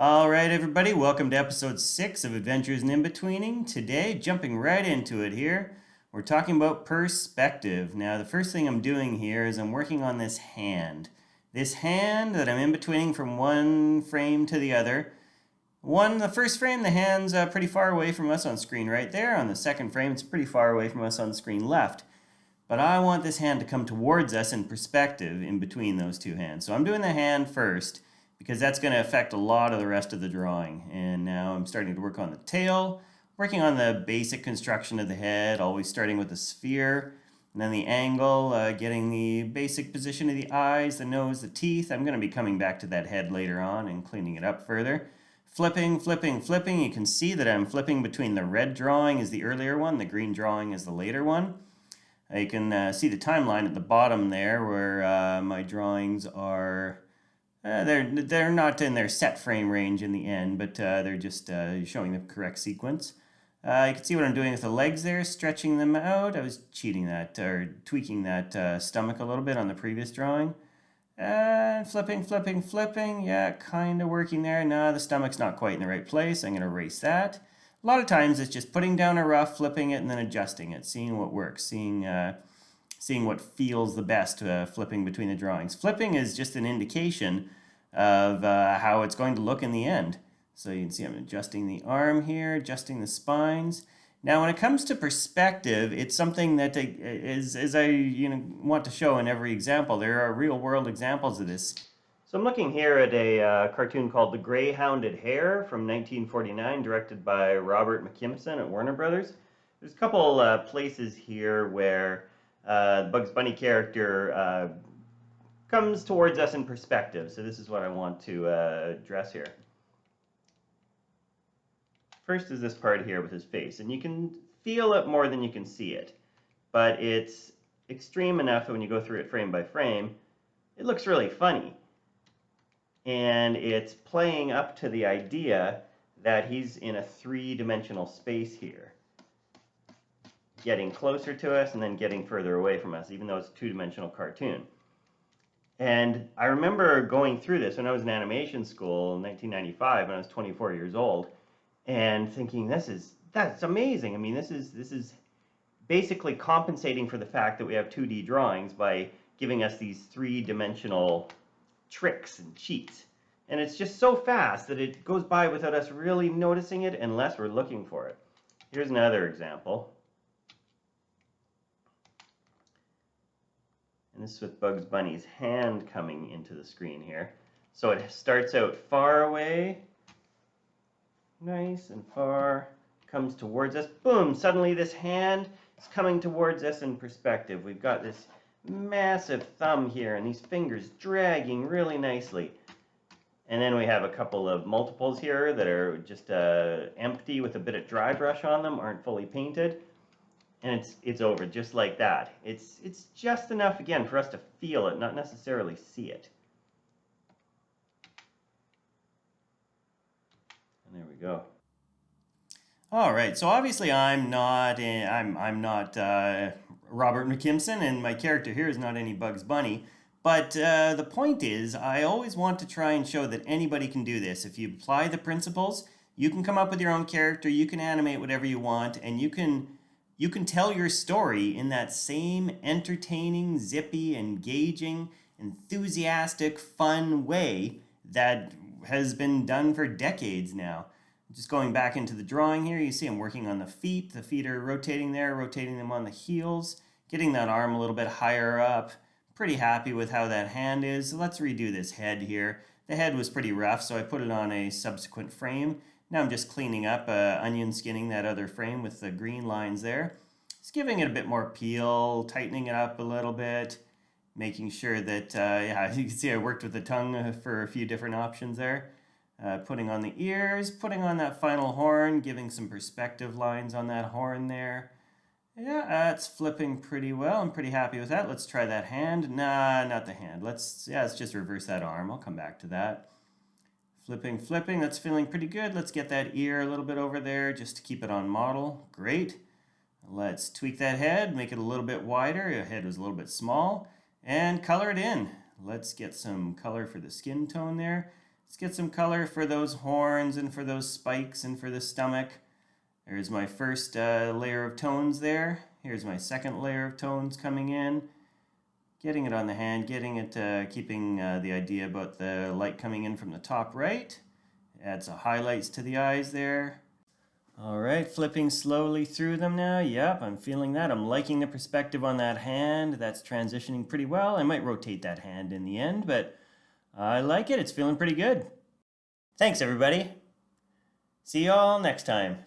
All right, everybody, welcome to episode 6 of Adventures in Inbetweening. Today, jumping right into it here, we're talking about perspective. Now, the first thing I'm doing here is I'm working on this hand. This hand that I'm in-betweening from one frame to the other. The first frame, the hand's pretty far away from us on screen right there. On the second frame, it's pretty far away from us on screen left. But I want this hand to come towards us in perspective in between those two hands. So I'm doing the hand first, because that's going to affect a lot of the rest of the drawing. And now I'm starting to work on the tail, working on the basic construction of the head, always starting with the sphere, and then the angle, getting the basic position of the eyes, the nose, the teeth. I'm going to be coming back to that head later on and cleaning it up further. Flipping, flipping, flipping. You can see that I'm flipping between the red drawing is the earlier one, the green drawing is the later one. You can see the timeline at the bottom there where my drawings are... they're not in their set frame range in the end, but they're just showing the correct sequence. You can see what I'm doing with the legs there, stretching them out. I was cheating that, or tweaking that stomach a little bit on the previous drawing. And flipping, flipping, flipping. Yeah, kind of working there. No, the stomach's not quite in the right place. I'm going to erase that. A lot of times it's just putting down a rough, flipping it, and then adjusting it, seeing what works, seeing what feels the best flipping between the drawings. Flipping is just an indication of how it's going to look in the end. So you can see I'm adjusting the arm here, adjusting the spines. Now when it comes to perspective, it's something that as I want to show in every example, there are real world examples of this. So I'm looking here at a cartoon called The Gray Hounded Hare from 1949, directed by Robert McKimson at Warner Brothers. There's a couple places here where the Bugs Bunny character comes towards us in perspective. So this is what I want to address here. First is this part here with his face, and you can feel it more than you can see it, but it's extreme enough that when you go through it frame by frame, it looks really funny. And it's playing up to the idea that he's in a three-dimensional space here, getting closer to us and then getting further away from us, even though it's a two-dimensional cartoon. And I remember going through this when I was in animation school in 1995 when I was 24 years old, and thinking that's amazing. I mean, this is basically compensating for the fact that we have 2D drawings by giving us these three-dimensional tricks and cheats. And it's just so fast that it goes by without us really noticing it unless we're looking for it. Here's another example. And this is with Bugs Bunny's hand coming into the screen here. So it starts out far away, nice and far, comes towards us. Boom! Suddenly this hand is coming towards us in perspective. We've got this massive thumb here and these fingers dragging really nicely. And then we have a couple of multiples here that are just empty with a bit of dry brush on them, aren't fully painted. And it's over just like that. It's just enough, again, for us to feel it, not necessarily see it. And there we go. All right, so obviously I'm not Robert McKimson, and my character here is not any Bugs Bunny. But the point is, I always want to try and show that anybody can do this. If you apply the principles, you can come up with your own character, you can animate whatever you want, and you can tell your story in that same entertaining, zippy, engaging, enthusiastic, fun way that has been done for decades now. Just going back into the drawing here, you see I'm working on the feet. The feet are rotating there, rotating them on the heels, getting that arm a little bit higher up. Pretty happy with how that hand is. So let's redo this head here. The head was pretty rough, so I put it on a subsequent frame. Now I'm just cleaning up, onion skinning that other frame with the green lines there. Just giving it a bit more peel, tightening it up a little bit, making sure that, yeah, you can see I worked with the tongue for a few different options there. Putting on the ears, putting on that final horn, giving some perspective lines on that horn there. Yeah, it's flipping pretty well. I'm pretty happy with that. Let's try that hand. Nah, not the hand. Let's just reverse that arm. I'll come back to that. Flipping, flipping. That's feeling pretty good. Let's get that ear a little bit over there just to keep it on model. Great. Let's tweak that head, make it a little bit wider. The head was a little bit small. And color it in. Let's get some color for the skin tone there. Let's get some color for those horns and for those spikes and for the stomach. There's my first layer of tones there. Here's my second layer of tones coming in. Getting it on the hand, getting it, keeping the idea about the light coming in from the top right. Add some highlights to the eyes there. All right, flipping slowly through them now. Yep, I'm feeling that. I'm liking the perspective on that hand. That's transitioning pretty well. I might rotate that hand in the end, but I like it. It's feeling pretty good. Thanks, everybody. See you all next time.